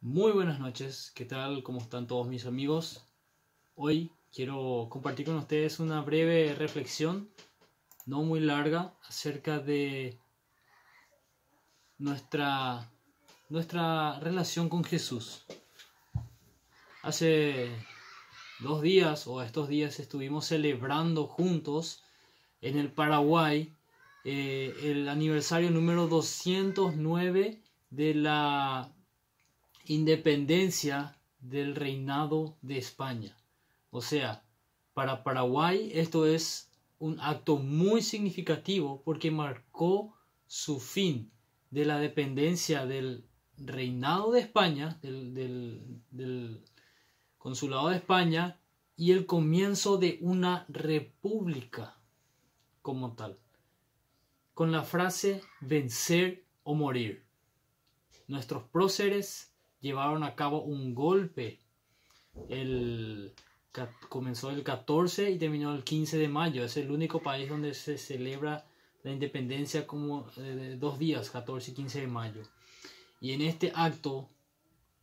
Muy buenas noches, ¿qué tal? ¿Cómo están todos mis amigos? Hoy quiero compartir con ustedes una breve reflexión, no muy larga, acerca de nuestra relación con Jesús. Hace 2 días o estos días estuvimos celebrando juntos en el Paraguay el aniversario número 209 de la independencia del reinado de España. O sea, para Paraguay esto es un acto muy significativo porque marcó su fin de la dependencia del reinado de España, del consulado de España, y el comienzo de una república como tal, con la frase vencer o morir. Nuestros próceres llevaron a cabo un golpe. Comenzó el 14 y terminó el 15 de mayo. Es el único país donde se celebra la independencia como 2 días, 14 y 15 de mayo. Y en este acto,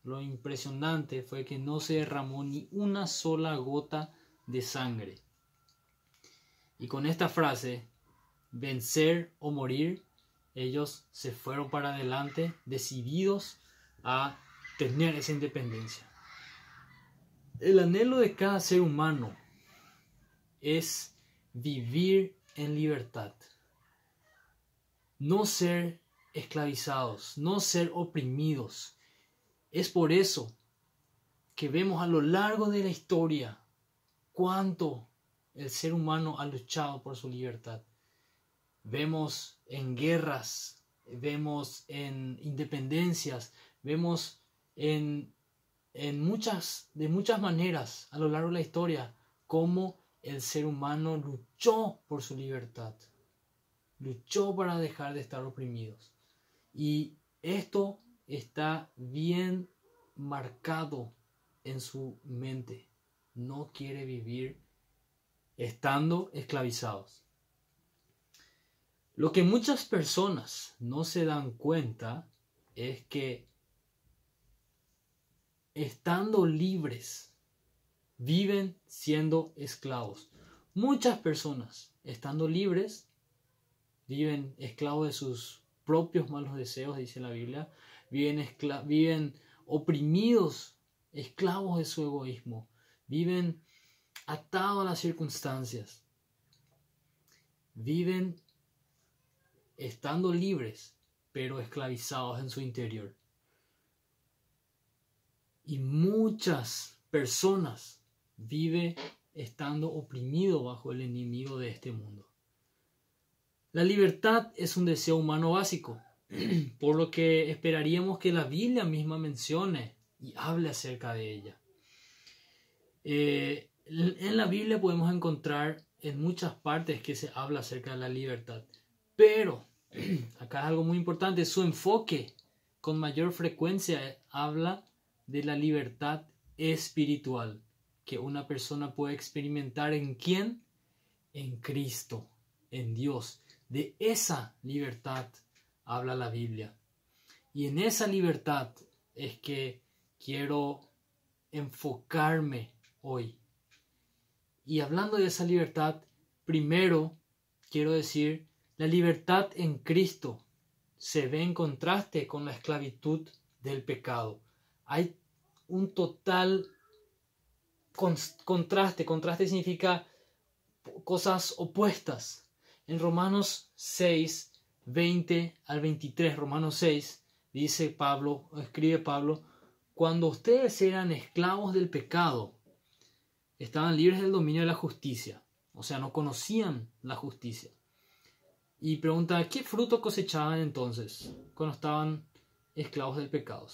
lo impresionante fue que no se derramó ni una sola gota de sangre. Y con esta frase, vencer o morir, ellos se fueron para adelante, decididos a tener esa independencia. El anhelo de cada ser humano es vivir en libertad, no ser esclavizados, no ser oprimidos. Es por eso que vemos a lo largo de la historia cuánto el ser humano ha luchado por su libertad. Vemos en guerras, vemos en independencias, vemos de muchas maneras a lo largo de la historia cómo el ser humano luchó por su libertad, luchó para dejar de estar oprimidos. Y esto está bien marcado en su mente. No quiere vivir estando esclavizados. Lo que muchas personas no se dan cuenta es que estando libres, viven siendo esclavos. Muchas personas, estando libres, viven esclavos de sus propios malos deseos, dice la Biblia. Viven oprimidos, esclavos de su egoísmo. Viven atados a las circunstancias. Viven estando libres, pero esclavizados en su interior. Y muchas personas viven estando oprimidos bajo el enemigo de este mundo. La libertad es un deseo humano básico, por lo que esperaríamos que la Biblia misma mencione y hable acerca de ella. En la Biblia podemos encontrar en muchas partes que se habla acerca de la libertad, pero acá es algo muy importante, su enfoque con mayor frecuencia habla de la libertad espiritual que una persona puede experimentar. ¿En quién? En Cristo, en Dios. De esa libertad habla la Biblia. Y en esa libertad es que quiero enfocarme hoy. Y hablando de esa libertad, primero quiero decir, la libertad en Cristo se ve en contraste con la esclavitud del pecado. Hay un total contraste. Contraste significa cosas opuestas. En Romanos 6, 20 al 23, Romanos 6, escribe Pablo, cuando ustedes eran esclavos del pecado, estaban libres del dominio de la justicia. O sea, no conocían la justicia. Y pregunta, ¿qué fruto cosechaban entonces cuando estaban esclavos del pecado?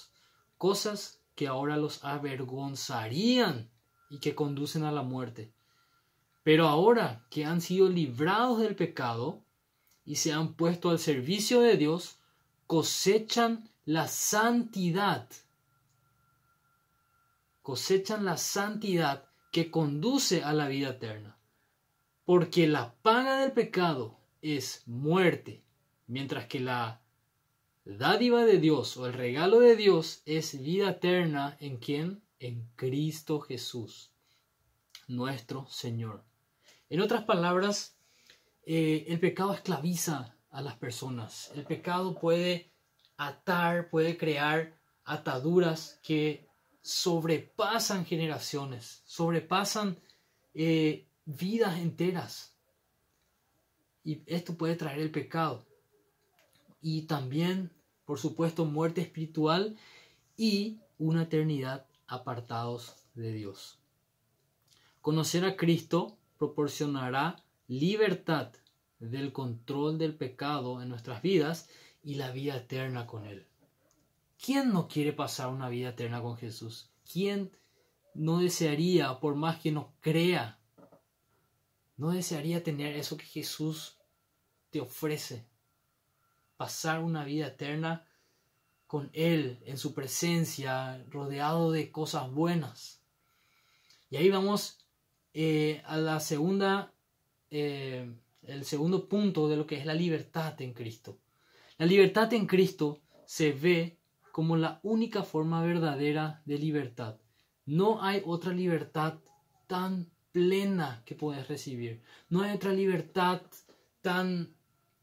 Cosas que ahora los avergonzarían y que conducen a la muerte. Pero ahora que han sido librados del pecado y se han puesto al servicio de Dios, cosechan la santidad. Cosechan la santidad que conduce a la vida eterna. Porque la paga del pecado es muerte, mientras que la dádiva de Dios o el regalo de Dios es vida eterna. ¿En quién? En Cristo Jesús, nuestro Señor. En otras palabras, el pecado esclaviza a las personas. El pecado puede atar, puede crear ataduras que sobrepasan generaciones, sobrepasan vidas enteras. Y esto puede traer el pecado. Y también, por supuesto, muerte espiritual y una eternidad apartados de Dios. Conocer a Cristo proporcionará libertad del control del pecado en nuestras vidas y la vida eterna con Él. ¿Quién no quiere pasar una vida eterna con Jesús? ¿Quién no desearía, por más que no crea, no desearía tener eso que Jesús te ofrece? Pasar una vida eterna con Él, en su presencia, rodeado de cosas buenas. Y ahí vamos a la segunda, el segundo punto de lo que es la libertad en Cristo. La libertad en Cristo se ve como la única forma verdadera de libertad. No hay otra libertad tan plena que puedes recibir. No hay otra libertad tan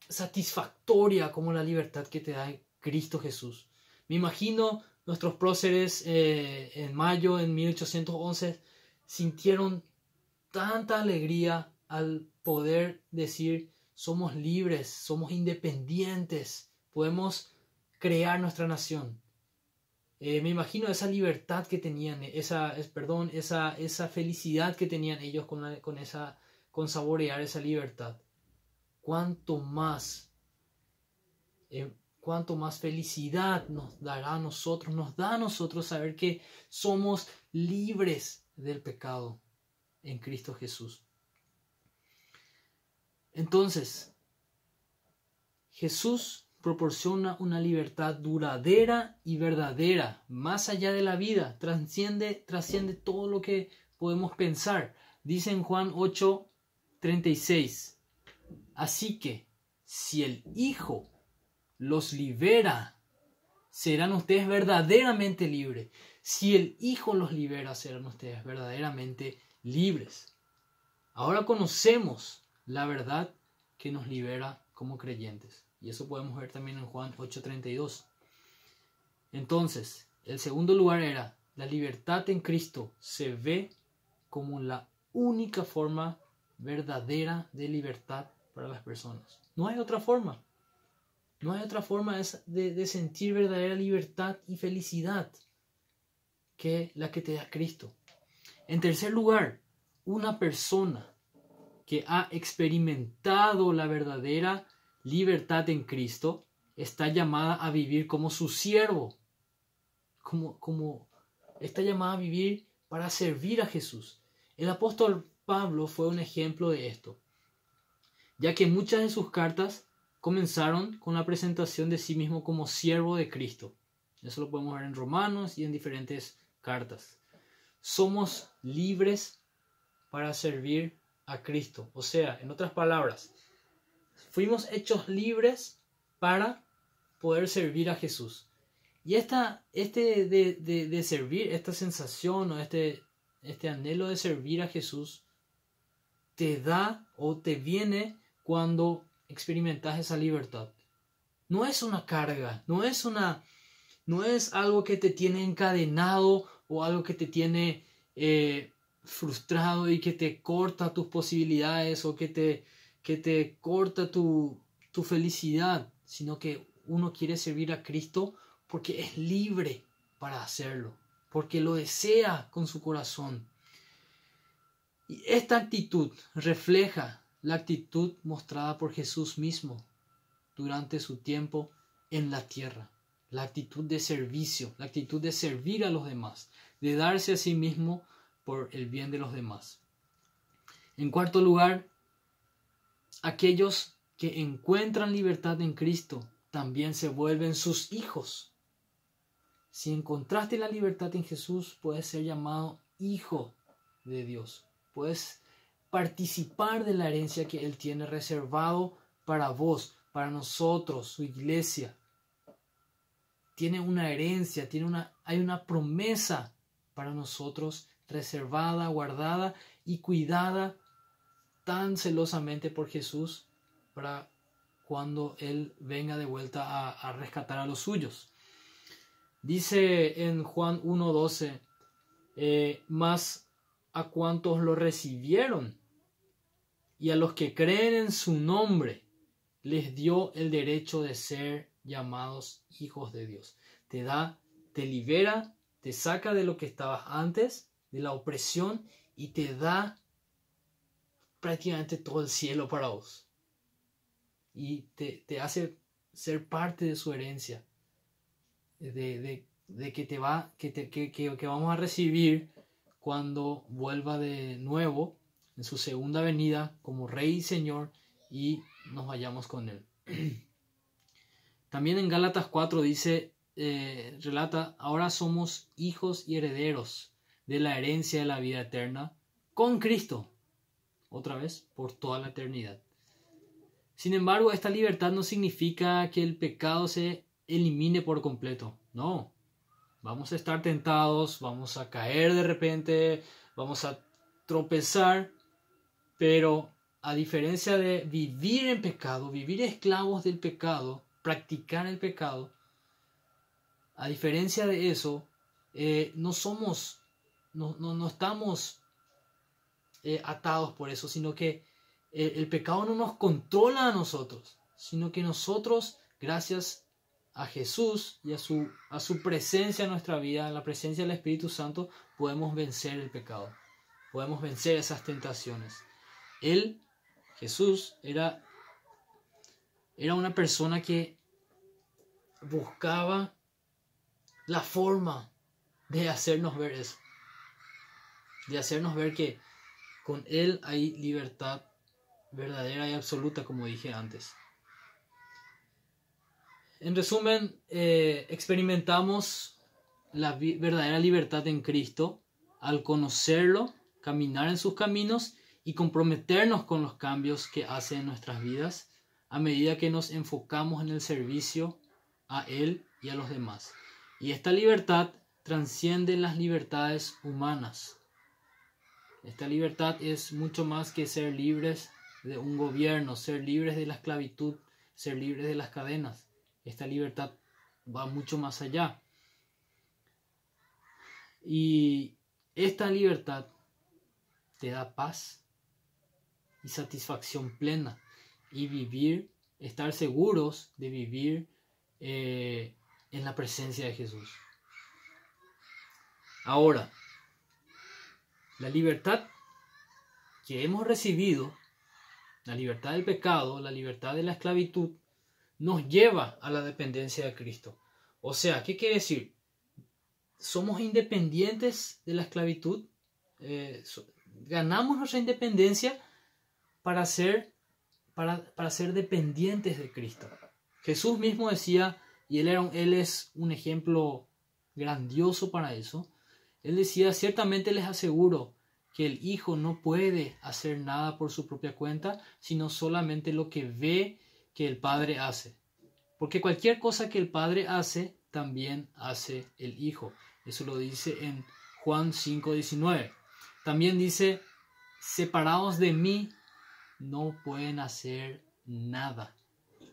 satisfactoria como la libertad que te da Cristo Jesús. Me imagino nuestros próceres en mayo de 1811 sintieron tanta alegría al poder decir: somos libres, somos independientes, podemos crear nuestra nación. Me imagino esa libertad que tenían, esa felicidad que tenían ellos con saborear esa libertad. Cuánto más felicidad nos dará a nosotros, nos da a nosotros saber que somos libres del pecado en Cristo Jesús. Entonces, Jesús proporciona una libertad duradera y verdadera, más allá de la vida, trasciende todo lo que podemos pensar. Dice en Juan 8:36, así que si el Hijo los libera, serán ustedes verdaderamente libres. Si el Hijo los libera, serán ustedes verdaderamente libres. Ahora conocemos la verdad que nos libera como creyentes. Y eso podemos ver también en Juan 8:32. Entonces, el segundo lugar era: la libertad en Cristo se ve como la única forma verdadera de libertad para las personas. No hay otra forma. No hay otra forma de sentir verdadera libertad y felicidad que la que te da Cristo. En tercer lugar, una persona que ha experimentado la verdadera libertad en Cristo está llamada a vivir como su siervo. Está llamada a vivir para servir a Jesús. El apóstol Pablo fue un ejemplo de esto, ya que muchas de sus cartas comenzaron con la presentación de sí mismo como siervo de Cristo. Eso lo podemos ver en Romanos y en diferentes cartas. Somos libres para servir a Cristo. O sea, en otras palabras, fuimos hechos libres para poder servir a Jesús. Y de servir, esta sensación o este anhelo de servir a Jesús te da o te viene cuando experimentas esa libertad. No es una carga, no es algo que te tiene encadenado o algo que te tiene frustrado y que te corta tus posibilidades o que te corta tu felicidad, sino que uno quiere servir a Cristo porque es libre para hacerlo, porque lo desea con su corazón. Y esta actitud refleja la actitud mostrada por Jesús mismo durante su tiempo en la tierra. La actitud de servicio, la actitud de servir a los demás, de darse a sí mismo por el bien de los demás. En cuarto lugar, aquellos que encuentran libertad en Cristo también se vuelven sus hijos. Si encontraste la libertad en Jesús, puedes ser llamado hijo de Dios. Puedes participar de la herencia que Él tiene reservado para vos, para nosotros, su iglesia. tiene una herencia, hay una promesa para nosotros reservada, guardada y cuidada tan celosamente por Jesús para cuando Él venga de vuelta a rescatar a los suyos. Dice en Juan 1:12, mas a cuantos lo recibieron y a los que creen en su nombre, les dio el derecho de ser llamados hijos de Dios. Te libera, te saca de lo que estabas antes, de la opresión, y te da prácticamente todo el cielo para vos. Y te hace ser parte de su herencia, de que vamos a recibir cuando vuelva de nuevo en su segunda venida como Rey y Señor y nos vayamos con Él. También en Gálatas 4 dice, relata, ahora somos hijos y herederos de la herencia de la vida eterna con Cristo, otra vez, por toda la eternidad. Sin embargo, esta libertad no significa que el pecado se elimine por completo. No, vamos a estar tentados, vamos a caer de repente, vamos a tropezar, pero a diferencia de vivir en pecado, vivir esclavos del pecado, practicar el pecado, a diferencia de eso, no estamos atados por eso, sino que el pecado no nos controla a nosotros, sino que nosotros, gracias a Jesús y a su presencia en nuestra vida, a la presencia del Espíritu Santo, podemos vencer el pecado, podemos vencer esas tentaciones. Jesús, era una persona que buscaba la forma de hacernos ver eso, de hacernos ver que con Él hay libertad verdadera y absoluta, como dije antes. En resumen, experimentamos la verdadera libertad en Cristo al conocerlo, caminar en sus caminos y comprometernos con los cambios que hace en nuestras vidas a medida que nos enfocamos en el servicio a Él y a los demás. Y esta libertad transciende las libertades humanas. Esta libertad es mucho más que ser libres de un gobierno, ser libres de la esclavitud, ser libres de las cadenas. Esta libertad va mucho más allá. Y esta libertad te da paz y satisfacción plena y estar seguros de vivir en la presencia de Jesús. Ahora, la libertad que hemos recibido, la libertad del pecado, la libertad de la esclavitud, nos lleva a la dependencia de Cristo. O sea, ¿qué quiere decir? Somos independientes de la esclavitud, ganamos nuestra independencia para ser dependientes de Cristo. Jesús mismo decía, y él es un ejemplo grandioso para eso, Él decía, ciertamente les aseguro que el Hijo no puede hacer nada por su propia cuenta, sino solamente lo que ve que el Padre hace. Porque cualquier cosa que el Padre hace, también hace el Hijo. Eso lo dice en Juan 5:19. También dice, separados de mí, no pueden hacer nada.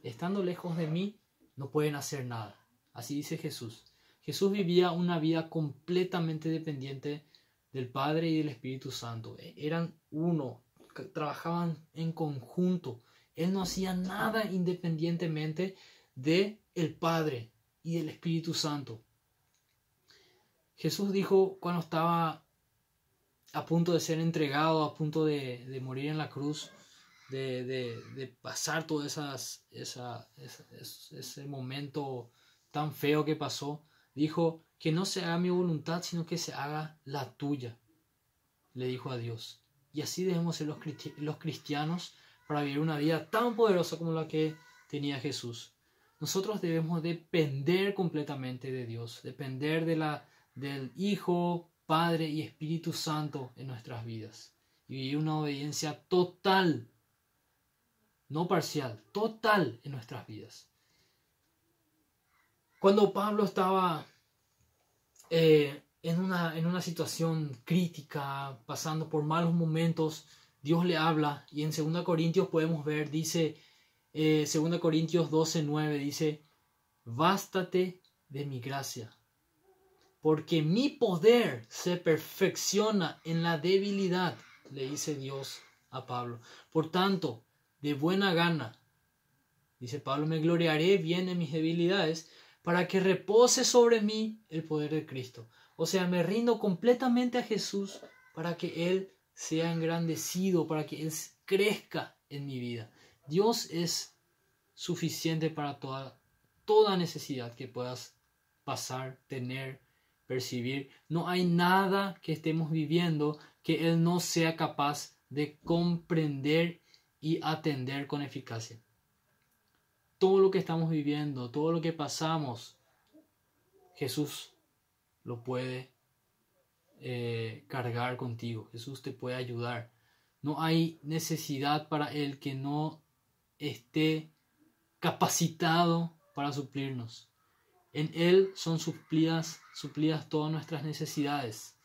Estando lejos de mí, no pueden hacer nada. Así dice Jesús. Jesús vivía una vida completamente dependiente del Padre y del Espíritu Santo. Eran uno, trabajaban en conjunto. Él no hacía nada independientemente de el Padre y del Espíritu Santo. Jesús dijo cuando estaba a punto de ser entregado, a punto de morir en la cruz, de pasar todo ese momento tan feo que pasó, dijo que no se haga mi voluntad, sino que se haga la tuya, le dijo a Dios. Y así debemos ser los cristianos para vivir una vida tan poderosa como la que tenía Jesús. Nosotros debemos depender completamente de Dios, depender del Hijo, Padre y Espíritu Santo en nuestras vidas. Y vivir una obediencia total, no parcial, total en nuestras vidas. Cuando Pablo estaba en una situación crítica, pasando por malos momentos, Dios le habla, y en 2 Corintios podemos ver, dice, 2 Corintios 12:9, dice, bástate de mi gracia, porque mi poder se perfecciona en la debilidad, le dice Dios a Pablo. Por tanto, de buena gana, dice Pablo, me gloriaré bien en mis debilidades, para que repose sobre mí el poder de Cristo. O sea, me rindo completamente a Jesús para que Él sea engrandecido, para que Él crezca en mi vida. Dios es suficiente para toda necesidad que puedas pasar, tener, percibir. No hay nada que estemos viviendo que Él no sea capaz de comprender y atender con eficacia. Todo lo que estamos viviendo, todo lo que pasamos, Jesús lo puede cargar contigo. Jesús te puede ayudar. No hay necesidad para Él que no esté capacitado para suplirnos. En Él son suplidas todas nuestras necesidades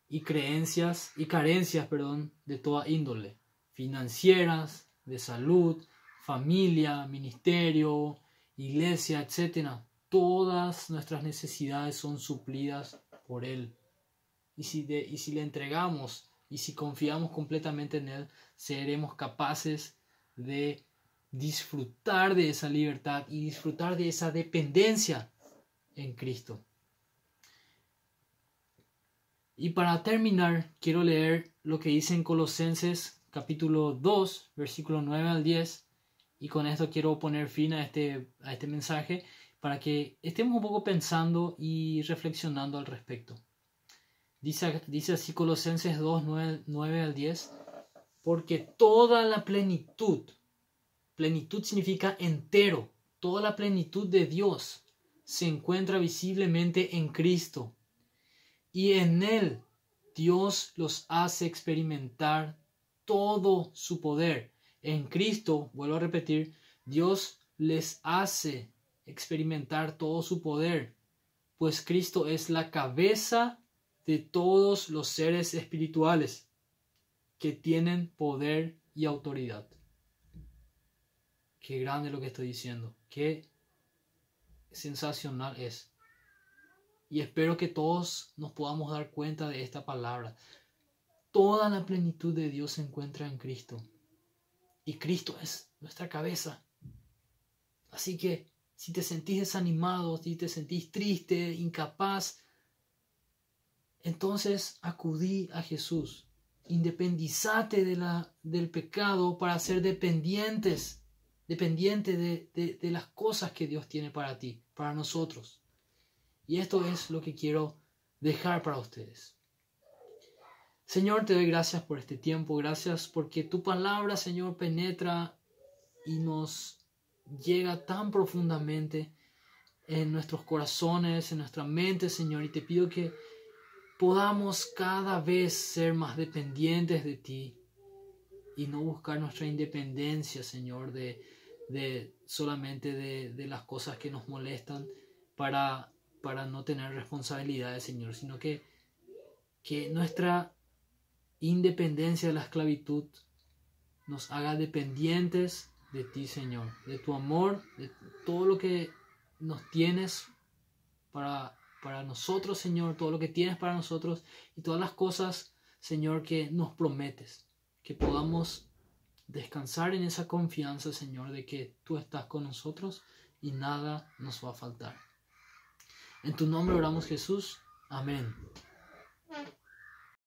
y carencias, de toda índole, financieras, de salud, familia, ministerio, iglesia, etc. Todas nuestras necesidades son suplidas por Él. Y si le entregamos y si confiamos completamente en Él, seremos capaces de disfrutar de esa libertad y disfrutar de esa dependencia en Cristo. Y para terminar, quiero leer lo que dice en Colosenses capítulo 2, versículo 9 al 10, y con esto quiero poner fin a este mensaje para que estemos un poco pensando y reflexionando al respecto. Dice así Colosenses 2, 9 al 10, porque toda la plenitud significa entero, toda la plenitud de Dios se encuentra visiblemente en Cristo, y en Él Dios los hace experimentar todo su poder. En Cristo, vuelvo a repetir, Dios les hace experimentar todo su poder, pues Cristo es la cabeza de todos los seres espirituales que tienen poder y autoridad. Qué grande lo que estoy diciendo, qué sensacional es. Y espero que todos nos podamos dar cuenta de esta palabra. Toda la plenitud de Dios se encuentra en Cristo. Y Cristo es nuestra cabeza. Así que si te sentís desanimado, si te sentís triste, incapaz, entonces acudí a Jesús. Independizate del pecado para ser dependiente de las cosas que Dios tiene para ti, para nosotros. Y esto es lo que quiero dejar para ustedes. Señor, te doy gracias por este tiempo. Gracias porque tu palabra, Señor, penetra y nos llega tan profundamente en nuestros corazones, en nuestra mente, Señor. Y te pido que podamos cada vez ser más dependientes de ti y no buscar nuestra independencia, Señor, solamente de las cosas que nos molestan para no tener responsabilidades, Señor, sino que nuestra independencia de la esclavitud nos haga dependientes de ti, Señor, de tu amor, de todo lo que nos tienes para nosotros, Señor, todo lo que tienes para nosotros y todas las cosas, Señor, que nos prometes, que podamos descansar en esa confianza, Señor, de que tú estás con nosotros y nada nos va a faltar. En tu nombre oramos, Jesús. Amén.